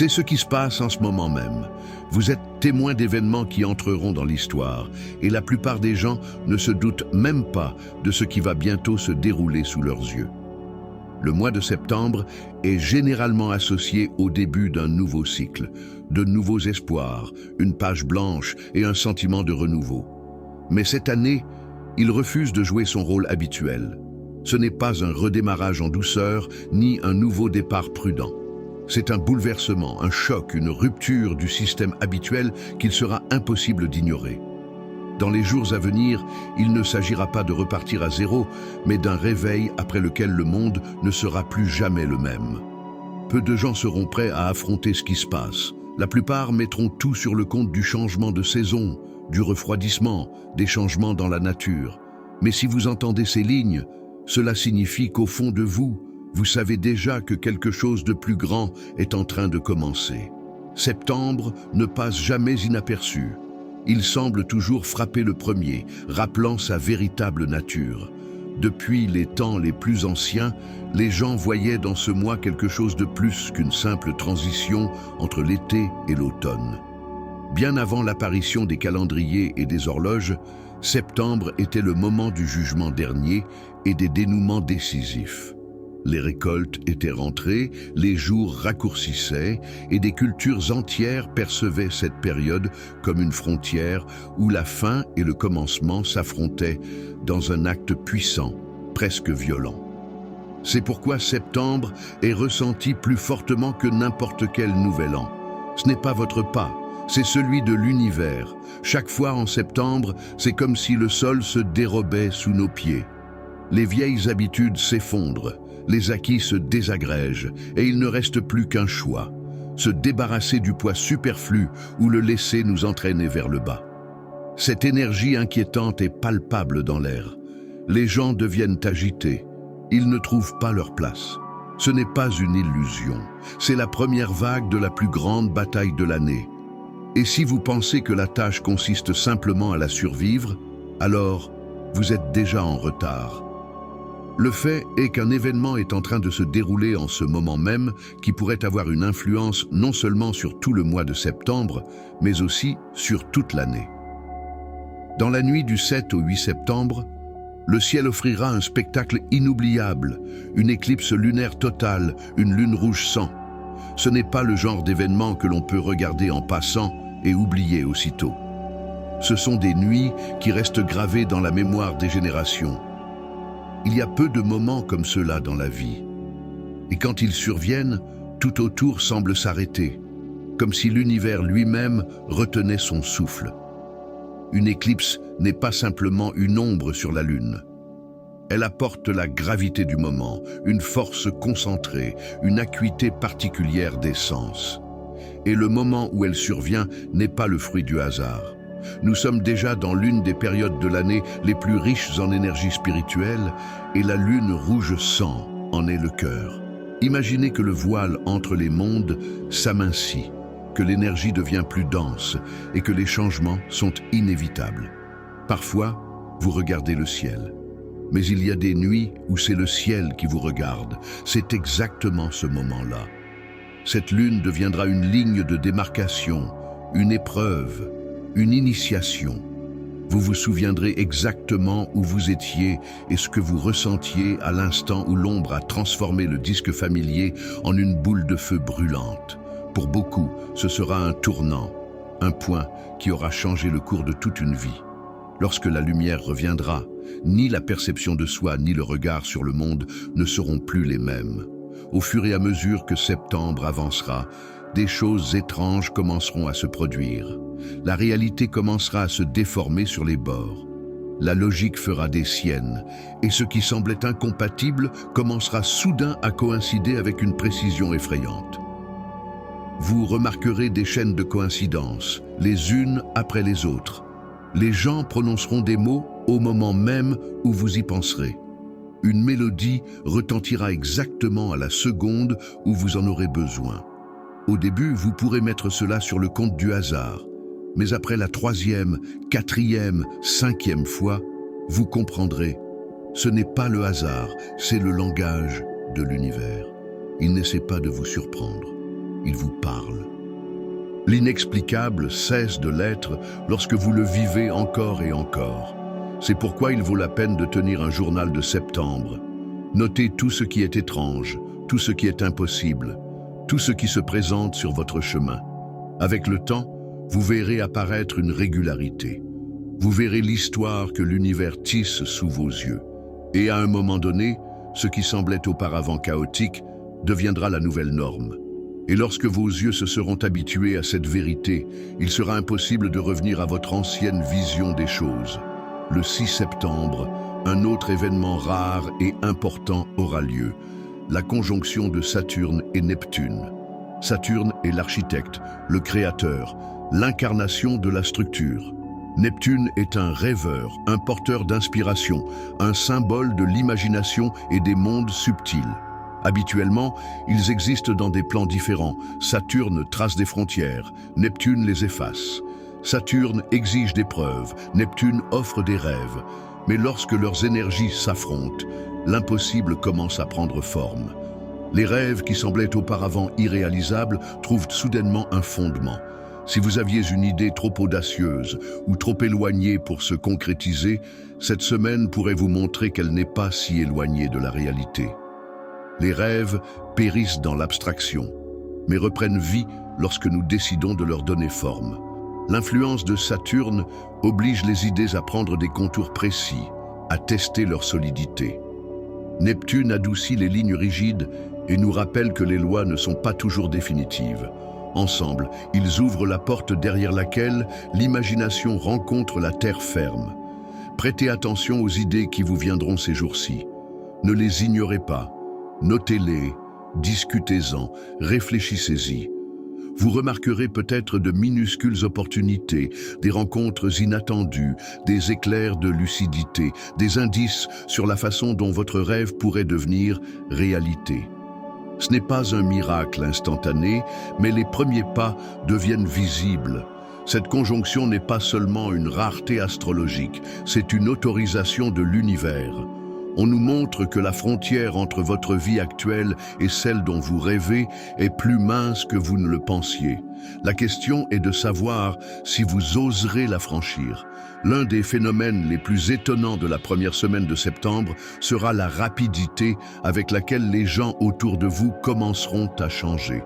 C'est ce qui se passe en ce moment même. Vous êtes témoin d'événements qui entreront dans l'histoire, et la plupart des gens ne se doutent même pas de ce qui va bientôt se dérouler sous leurs yeux. Le mois de septembre est généralement associé au début d'un nouveau cycle, de nouveaux espoirs, une page blanche et un sentiment de renouveau. Mais cette année, il refuse de jouer son rôle habituel. Ce n'est pas un redémarrage en douceur, ni un nouveau départ prudent. C'est un bouleversement, un choc, une rupture du système habituel qu'il sera impossible d'ignorer. Dans les jours à venir, il ne s'agira pas de repartir à zéro, mais d'un réveil après lequel le monde ne sera plus jamais le même. Peu de gens seront prêts à affronter ce qui se passe. La plupart mettront tout sur le compte du changement de saison, du refroidissement, des changements dans la nature. Mais si vous entendez ces lignes, cela signifie qu'au fond de vous, vous savez déjà que quelque chose de plus grand est en train de commencer. Septembre ne passe jamais inaperçu. Il semble toujours frapper le premier, rappelant sa véritable nature. Depuis les temps les plus anciens, les gens voyaient dans ce mois quelque chose de plus qu'une simple transition entre l'été et l'automne. Bien avant l'apparition des calendriers et des horloges, septembre était le moment du jugement dernier et des dénouements décisifs. Les récoltes étaient rentrées, les jours raccourcissaient et des cultures entières percevaient cette période comme une frontière où la fin et le commencement s'affrontaient dans un acte puissant, presque violent. C'est pourquoi septembre est ressenti plus fortement que n'importe quel nouvel an. Ce n'est pas votre pas, c'est celui de l'univers. Chaque fois en septembre, c'est comme si le sol se dérobait sous nos pieds. Les vieilles habitudes s'effondrent. Les acquis se désagrègent et il ne reste plus qu'un choix, se débarrasser du poids superflu ou le laisser nous entraîner vers le bas. Cette énergie inquiétante est palpable dans l'air. Les gens deviennent agités, ils ne trouvent pas leur place. Ce n'est pas une illusion, c'est la première vague de la plus grande bataille de l'année. Et si vous pensez que la tâche consiste simplement à la survivre, alors vous êtes déjà en retard. Le fait est qu'un événement est en train de se dérouler en ce moment même qui pourrait avoir une influence non seulement sur tout le mois de septembre, mais aussi sur toute l'année. Dans la nuit du 7 au 8 septembre, le ciel offrira un spectacle inoubliable, une éclipse lunaire totale, une lune rouge sang. Ce n'est pas le genre d'événement que l'on peut regarder en passant et oublier aussitôt. Ce sont des nuits qui restent gravées dans la mémoire des générations. Il y a peu de moments comme cela dans la vie. Et quand ils surviennent, tout autour semble s'arrêter, comme si l'univers lui-même retenait son souffle. Une éclipse n'est pas simplement une ombre sur la Lune. Elle apporte la gravité du moment, une force concentrée, une acuité particulière des sens. Et le moment où elle survient n'est pas le fruit du hasard. Nous sommes déjà dans l'une des périodes de l'année les plus riches en énergie spirituelle et la lune rouge sang en est le cœur. Imaginez que le voile entre les mondes s'amincit, que l'énergie devient plus dense et que les changements sont inévitables. Parfois, vous regardez le ciel. Mais il y a des nuits où c'est le ciel qui vous regarde. C'est exactement ce moment-là. Cette lune deviendra une ligne de démarcation, une épreuve, une initiation. Vous vous souviendrez exactement où vous étiez et ce que vous ressentiez à l'instant où l'ombre a transformé le disque familier en une boule de feu brûlante. Pour beaucoup, ce sera un tournant, un point qui aura changé le cours de toute une vie. Lorsque la lumière reviendra, ni la perception de soi ni le regard sur le monde ne seront plus les mêmes. Au fur et à mesure que septembre avancera, des choses étranges commenceront à se produire. La réalité commencera à se déformer sur les bords. La logique fera des siennes, et ce qui semblait incompatible commencera soudain à coïncider avec une précision effrayante. Vous remarquerez des chaînes de coïncidences, les unes après les autres. Les gens prononceront des mots au moment même où vous y penserez. Une mélodie retentira exactement à la seconde où vous en aurez besoin. Au début, vous pourrez mettre cela sur le compte du hasard. Mais après la 3e, 4e, 5e fois, vous comprendrez. Ce n'est pas le hasard, c'est le langage de l'univers. Il n'essaie pas de vous surprendre. il vous parle. L'inexplicable cesse de l'être lorsque vous le vivez encore et encore. C'est pourquoi il vaut la peine de tenir un journal de septembre. Notez tout ce qui est étrange, tout ce qui est impossible, tout ce qui se présente sur votre chemin. Avec le temps, vous verrez apparaître une régularité. Vous verrez l'histoire que l'univers tisse sous vos yeux. Et à un moment donné, ce qui semblait auparavant chaotique deviendra la nouvelle norme. Et lorsque vos yeux se seront habitués à cette vérité, il sera impossible de revenir à votre ancienne vision des choses. Le 6 septembre, un autre événement rare et important aura lieu, la conjonction de Saturne et Neptune. Saturne est l'architecte, le créateur, l'incarnation de la structure. Neptune est un rêveur, un porteur d'inspiration, un symbole de l'imagination et des mondes subtils. Habituellement, ils existent dans des plans différents. Saturne trace des frontières, Neptune les efface. Saturne exige des preuves, Neptune offre des rêves. Mais lorsque leurs énergies s'affrontent, l'impossible commence à prendre forme. Les rêves qui semblaient auparavant irréalisables trouvent soudainement un fondement. Si vous aviez une idée trop audacieuse ou trop éloignée pour se concrétiser, cette semaine pourrait vous montrer qu'elle n'est pas si éloignée de la réalité. Les rêves périssent dans l'abstraction, mais reprennent vie lorsque nous décidons de leur donner forme. L'influence de Saturne oblige les idées à prendre des contours précis, à tester leur solidité. Neptune adoucit les lignes rigides et nous rappelle que les lois ne sont pas toujours définitives. Ensemble, ils ouvrent la porte derrière laquelle l'imagination rencontre la terre ferme. Prêtez attention aux idées qui vous viendront ces jours-ci. Ne les ignorez pas. Notez-les, discutez-en, réfléchissez-y. Vous remarquerez peut-être de minuscules opportunités, des rencontres inattendues, des éclairs de lucidité, des indices sur la façon dont votre rêve pourrait devenir réalité. Ce n'est pas un miracle instantané, mais les premiers pas deviennent visibles. Cette conjonction n'est pas seulement une rareté astrologique, c'est une autorisation de l'univers. On nous montre que la frontière entre votre vie actuelle et celle dont vous rêvez est plus mince que vous ne le pensiez. La question est de savoir si vous oserez la franchir. L'un des phénomènes les plus étonnants de la première semaine de septembre sera la rapidité avec laquelle les gens autour de vous commenceront à changer.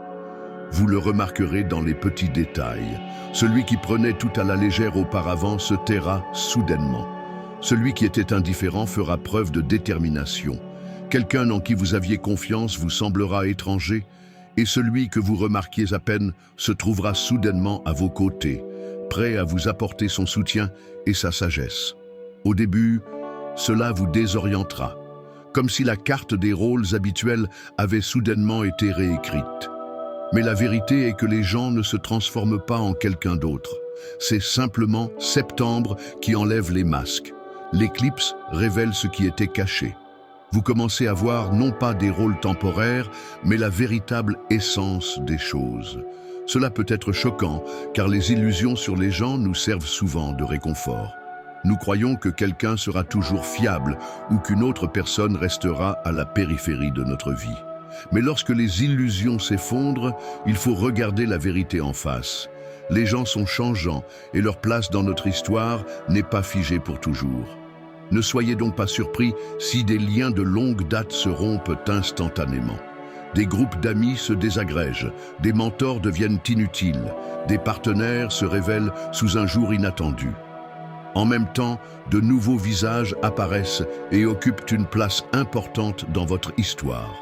Vous le remarquerez dans les petits détails. Celui qui prenait tout à la légère auparavant se taira soudainement. Celui qui était indifférent fera preuve de détermination. Quelqu'un en qui vous aviez confiance vous semblera étranger, et celui que vous remarquiez à peine se trouvera soudainement à vos côtés, prêt à vous apporter son soutien et sa sagesse. Au début, cela vous désorientera, comme si la carte des rôles habituels avait soudainement été réécrite. Mais la vérité est que les gens ne se transforment pas en quelqu'un d'autre. C'est simplement septembre qui enlève les masques. L'éclipse révèle ce qui était caché. Vous commencez à voir non pas des rôles temporaires, mais la véritable essence des choses. Cela peut être choquant, car les illusions sur les gens nous servent souvent de réconfort. Nous croyons que quelqu'un sera toujours fiable ou qu'une autre personne restera à la périphérie de notre vie. Mais lorsque les illusions s'effondrent, il faut regarder la vérité en face. Les gens sont changeants et leur place dans notre histoire n'est pas figée pour toujours. Ne soyez donc pas surpris si des liens de longue date se rompent instantanément. Des groupes d'amis se désagrègent, des mentors deviennent inutiles, des partenaires se révèlent sous un jour inattendu. En même temps, de nouveaux visages apparaissent et occupent une place importante dans votre histoire.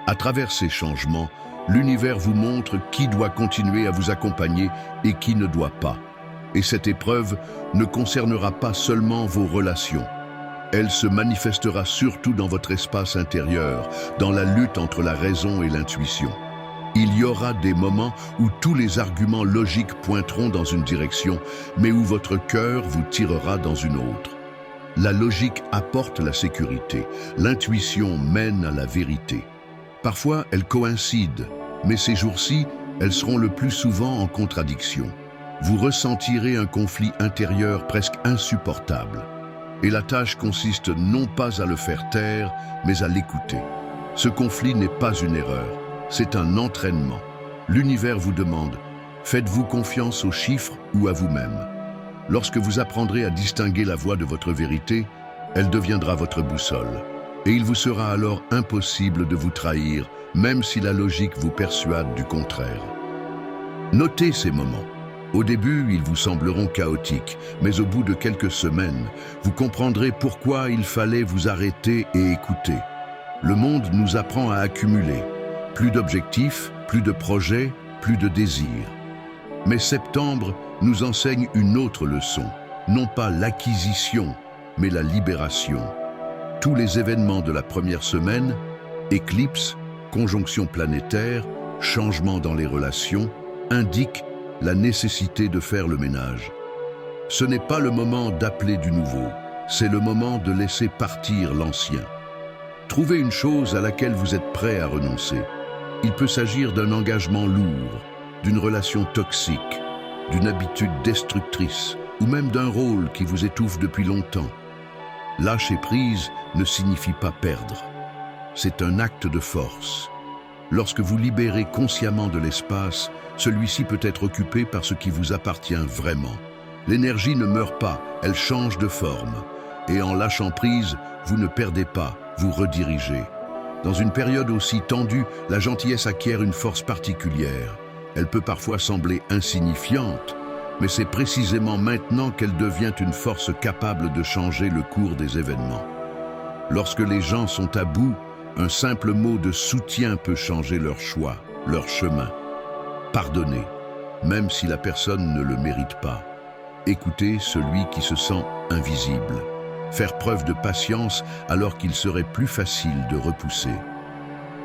À travers ces changements, l'univers vous montre qui doit continuer à vous accompagner et qui ne doit pas. Et cette épreuve ne concernera pas seulement vos relations. Elle se manifestera surtout dans votre espace intérieur, dans la lutte entre la raison et l'intuition. Il y aura des moments où tous les arguments logiques pointeront dans une direction, mais où votre cœur vous tirera dans une autre. La logique apporte la sécurité, l'intuition mène à la vérité. Parfois, elles coïncident, mais ces jours-ci, elles seront le plus souvent en contradiction. Vous ressentirez un conflit intérieur presque insupportable. Et la tâche consiste non pas à le faire taire, mais à l'écouter. Ce conflit n'est pas une erreur, c'est un entraînement. L'univers vous demande, faites-vous confiance aux chiffres ou à vous-même? Lorsque vous apprendrez à distinguer la voie de votre vérité, elle deviendra votre boussole. Et il vous sera alors impossible de vous trahir, même si la logique vous persuade du contraire. Notez ces moments. Au début, ils vous sembleront chaotiques, mais au bout de quelques semaines, vous comprendrez pourquoi il fallait vous arrêter et écouter. Le monde nous apprend à accumuler. Plus d'objectifs, plus de projets, plus de désirs. Mais septembre nous enseigne une autre leçon. Non pas l'acquisition, mais la libération. Tous les événements de la première semaine, éclipses, conjonctions planétaires, changements dans les relations, indiquent la nécessité de faire le ménage. Ce n'est pas le moment d'appeler du nouveau, c'est le moment de laisser partir l'ancien. Trouvez une chose à laquelle vous êtes prêt à renoncer. Il peut s'agir d'un engagement lourd, d'une relation toxique, d'une habitude destructrice ou même d'un rôle qui vous étouffe depuis longtemps. Lâcher prise ne signifie pas perdre. C'est un acte de force. Lorsque vous libérez consciemment de l'espace, celui-ci peut être occupé par ce qui vous appartient vraiment. L'énergie ne meurt pas, elle change de forme. Et en lâchant prise, vous ne perdez pas, vous redirigez. Dans une période aussi tendue, la gentillesse acquiert une force particulière. Elle peut parfois sembler insignifiante, mais c'est précisément maintenant qu'elle devient une force capable de changer le cours des événements. Lorsque les gens sont à bout, un simple mot de soutien peut changer leur choix, leur chemin. Pardonnez, même si la personne ne le mérite pas. Écoutez celui qui se sent invisible. Faire preuve de patience alors qu'il serait plus facile de repousser.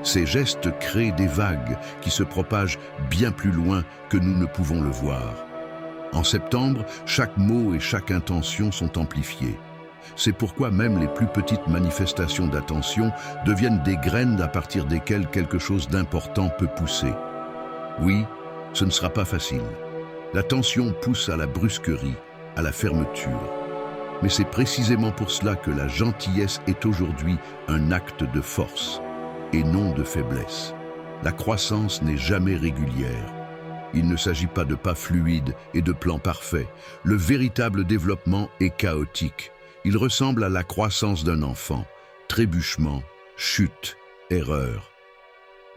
Ces gestes créent des vagues qui se propagent bien plus loin que nous ne pouvons le voir. En septembre, chaque mot et chaque intention sont amplifiés. C'est pourquoi même les plus petites manifestations d'attention deviennent des graines à partir desquelles quelque chose d'important peut pousser. Oui, ce ne sera pas facile. La tension pousse à la brusquerie, à la fermeture. Mais c'est précisément pour cela que la gentillesse est aujourd'hui un acte de force et non de faiblesse. La croissance n'est jamais régulière. Il ne s'agit pas de pas fluides et de plans parfaits. Le véritable développement est chaotique. Il ressemble à la croissance d'un enfant. Trébuchement, chute, erreur.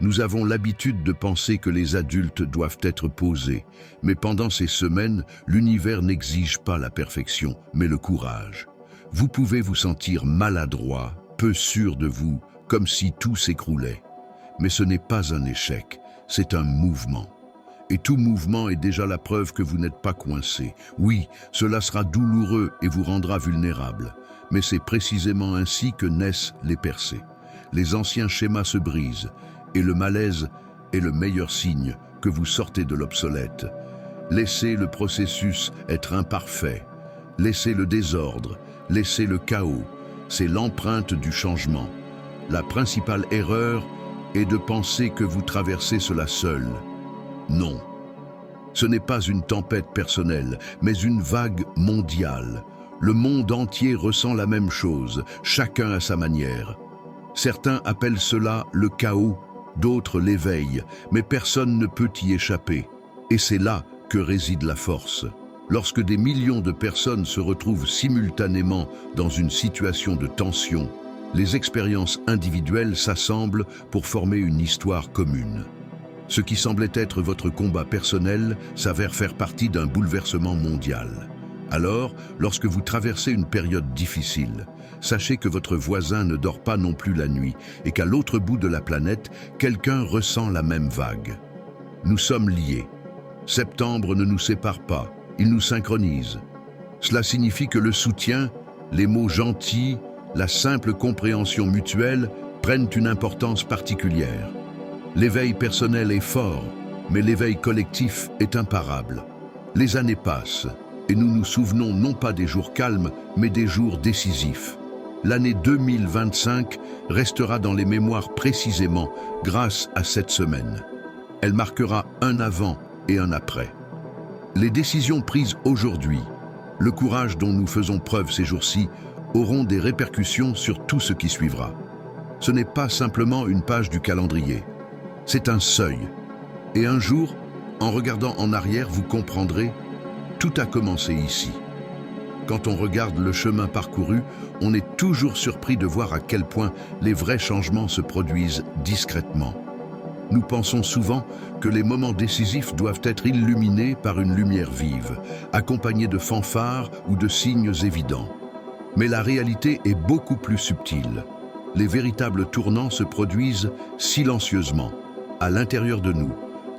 Nous avons l'habitude de penser que les adultes doivent être posés, mais pendant ces semaines, l'univers n'exige pas la perfection, mais le courage. Vous pouvez vous sentir maladroit, peu sûr de vous, comme si tout s'écroulait. Mais ce n'est pas un échec, c'est un mouvement. Et tout mouvement est déjà la preuve que vous n'êtes pas coincé. Oui, cela sera douloureux et vous rendra vulnérable, mais c'est précisément ainsi que naissent les percées. Les anciens schémas se brisent, et le malaise est le meilleur signe que vous sortez de l'obsolète. Laissez le processus être imparfait, laissez le désordre, laissez le chaos. C'est l'empreinte du changement. La principale erreur est de penser que vous traversez cela seul. Non. Ce n'est pas une tempête personnelle, mais une vague mondiale. Le monde entier ressent la même chose, chacun à sa manière. Certains appellent cela le chaos, d'autres l'éveil, mais personne ne peut y échapper. Et c'est là que réside la force. Lorsque des millions de personnes se retrouvent simultanément dans une situation de tension, les expériences individuelles s'assemblent pour former une histoire commune. Ce qui semblait être votre combat personnel s'avère faire partie d'un bouleversement mondial. Alors, lorsque vous traversez une période difficile, sachez que votre voisin ne dort pas non plus la nuit et qu'à l'autre bout de la planète, quelqu'un ressent la même vague. Nous sommes liés. Septembre ne nous sépare pas, il nous synchronise. Cela signifie que le soutien, les mots gentils, la simple compréhension mutuelle prennent une importance particulière. L'éveil personnel est fort, mais l'éveil collectif est imparable. Les années passent, et nous nous souvenons non pas des jours calmes, mais des jours décisifs. L'année 2025 restera dans les mémoires précisément grâce à cette semaine. Elle marquera un avant et un après. Les décisions prises aujourd'hui, le courage dont nous faisons preuve ces jours-ci, auront des répercussions sur tout ce qui suivra. Ce n'est pas simplement une page du calendrier, c'est un seuil. Et un jour, en regardant en arrière, vous comprendrez, tout a commencé ici. Quand on regarde le chemin parcouru, on est toujours surpris de voir à quel point les vrais changements se produisent discrètement. Nous pensons souvent que les moments décisifs doivent être illuminés par une lumière vive, accompagnée de fanfares ou de signes évidents. Mais la réalité est beaucoup plus subtile. Les véritables tournants se produisent silencieusement, à l'intérieur de nous,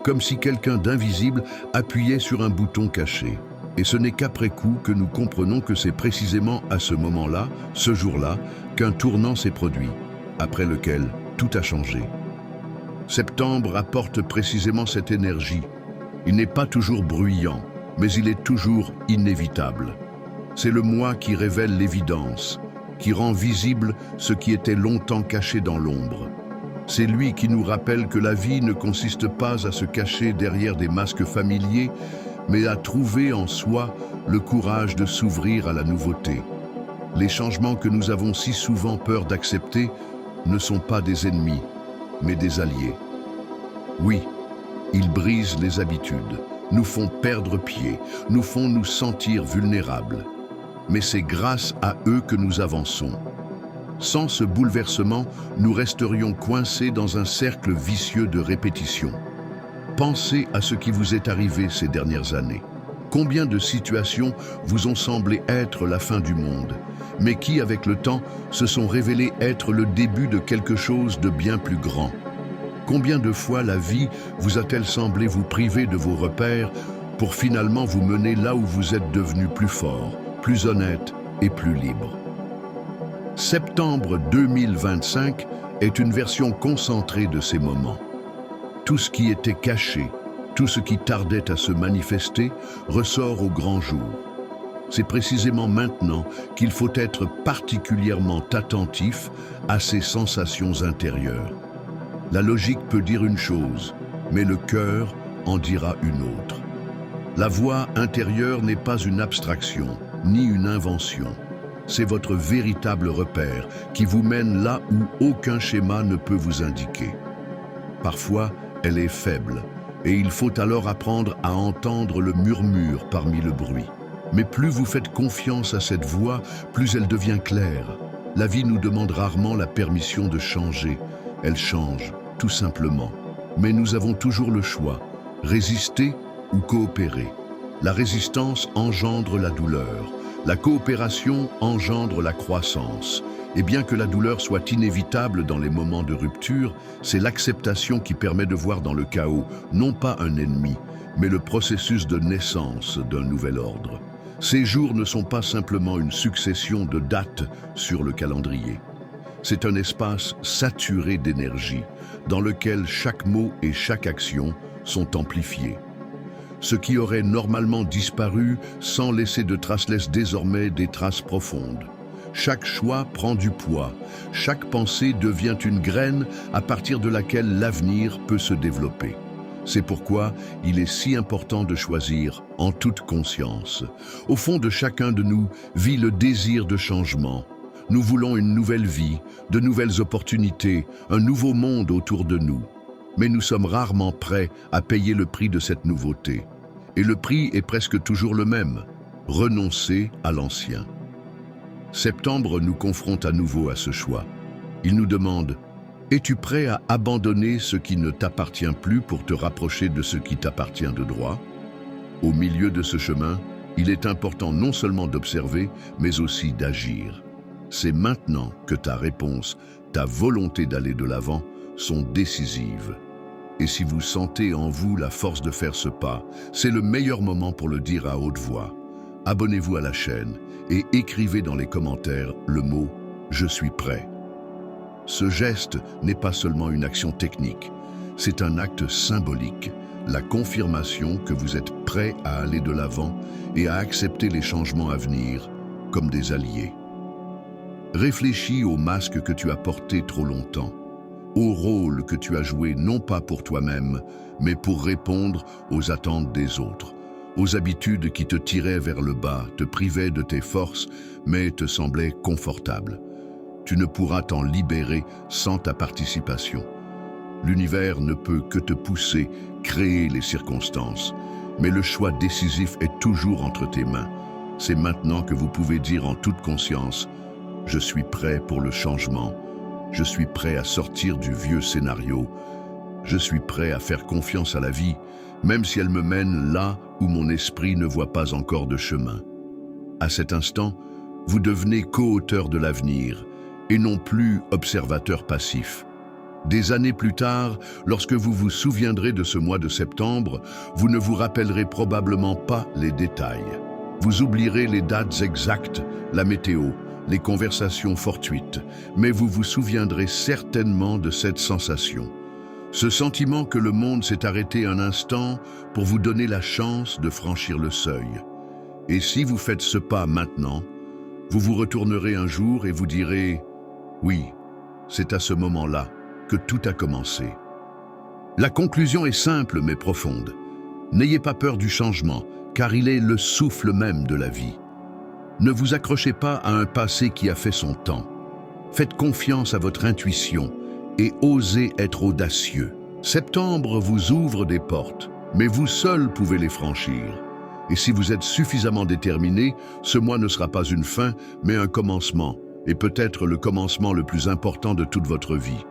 comme si quelqu'un d'invisible appuyait sur un bouton caché. Et ce n'est qu'après coup que nous comprenons que c'est précisément à ce moment-là, ce jour-là, qu'un tournant s'est produit, après lequel tout a changé. Septembre apporte précisément cette énergie. Il n'est pas toujours bruyant, mais il est toujours inévitable. C'est le mois qui révèle l'évidence, qui rend visible ce qui était longtemps caché dans l'ombre. C'est lui qui nous rappelle que la vie ne consiste pas à se cacher derrière des masques familiers, mais à trouver en soi le courage de s'ouvrir à la nouveauté. Les changements que nous avons si souvent peur d'accepter ne sont pas des ennemis, mais des alliés. Oui, ils brisent les habitudes, nous font perdre pied, nous font nous sentir vulnérables. Mais c'est grâce à eux que nous avançons. Sans ce bouleversement, nous resterions coincés dans un cercle vicieux de répétition. Pensez à ce qui vous est arrivé ces dernières années. Combien de situations vous ont semblé être la fin du monde, mais qui, avec le temps, se sont révélées être le début de quelque chose de bien plus grand? Combien de fois la vie vous a-t-elle semblé vous priver de vos repères pour finalement vous mener là où vous êtes devenu plus fort, plus honnête et plus libre? Septembre 2025 est une version concentrée de ces moments. Tout ce qui était caché, tout ce qui tardait à se manifester, ressort au grand jour. C'est précisément maintenant qu'il faut être particulièrement attentif à ces sensations intérieures. La logique peut dire une chose, mais le cœur en dira une autre. La voix intérieure n'est pas une abstraction, ni une invention. C'est votre véritable repère qui vous mène là où aucun schéma ne peut vous indiquer. Parfois, elle est faible, et il faut alors apprendre à entendre le murmure parmi le bruit. Mais plus vous faites confiance à cette voix, plus elle devient claire. La vie nous demande rarement la permission de changer. Elle change, tout simplement. Mais nous avons toujours le choix, résister ou coopérer. La résistance engendre la douleur. La coopération engendre la croissance. Et bien que la douleur soit inévitable dans les moments de rupture, c'est l'acceptation qui permet de voir dans le chaos, non pas un ennemi, mais le processus de naissance d'un nouvel ordre. Ces jours ne sont pas simplement une succession de dates sur le calendrier. C'est un espace saturé d'énergie, dans lequel chaque mot et chaque action sont amplifiés. Ce qui aurait normalement disparu sans laisser de traces laisse désormais des traces profondes. Chaque choix prend du poids, chaque pensée devient une graine à partir de laquelle l'avenir peut se développer. C'est pourquoi il est si important de choisir en toute conscience. Au fond de chacun de nous vit le désir de changement. Nous voulons une nouvelle vie, de nouvelles opportunités, un nouveau monde autour de nous. Mais nous sommes rarement prêts à payer le prix de cette nouveauté. Et le prix est presque toujours le même, renoncer à l'ancien. Septembre nous confronte à nouveau à ce choix. Il nous demande « Es-tu prêt à abandonner ce qui ne t'appartient plus pour te rapprocher de ce qui t'appartient de droit ?» Au milieu de ce chemin, il est important non seulement d'observer, mais aussi d'agir. C'est maintenant que ta réponse, ta volonté d'aller de l'avant, sont décisives. Et si vous sentez en vous la force de faire ce pas, c'est le meilleur moment pour le dire à haute voix. Abonnez-vous à la chaîne et écrivez dans les commentaires le mot « Je suis prêt ». Ce geste n'est pas seulement une action technique, c'est un acte symbolique, la confirmation que vous êtes prêt à aller de l'avant et à accepter les changements à venir comme des alliés. Réfléchis au masque que tu as porté trop longtemps, au rôle que tu as joué non pas pour toi-même, mais pour répondre aux attentes des autres, aux habitudes qui te tiraient vers le bas, te privaient de tes forces, mais te semblaient confortables. Tu ne pourras t'en libérer sans ta participation. L'univers ne peut que te pousser, créer les circonstances. Mais le choix décisif est toujours entre tes mains. C'est maintenant que vous pouvez dire en toute conscience « Je suis prêt pour le changement. Je suis prêt à sortir du vieux scénario. Je suis prêt à faire confiance à la vie, même si elle me mène là où mon esprit ne voit pas encore de chemin. » À cet instant, vous devenez co-auteur de l'avenir et non plus observateur passif. Des années plus tard, lorsque vous vous souviendrez de ce mois de septembre, vous ne vous rappellerez probablement pas les détails. Vous oublierez les dates exactes, la météo, les conversations fortuites, mais vous vous souviendrez certainement de cette sensation. Ce sentiment que le monde s'est arrêté un instant pour vous donner la chance de franchir le seuil. Et si vous faites ce pas maintenant, vous vous retournerez un jour et vous direz « Oui, c'est à ce moment-là que tout a commencé. » La conclusion est simple mais profonde. N'ayez pas peur du changement, car il est le souffle même de la vie. Ne vous accrochez pas à un passé qui a fait son temps. Faites confiance à votre intuition et osez être audacieux. Septembre vous ouvre des portes, mais vous seul pouvez les franchir. Et si vous êtes suffisamment déterminé, ce mois ne sera pas une fin, mais un commencement, et peut-être le commencement le plus important de toute votre vie.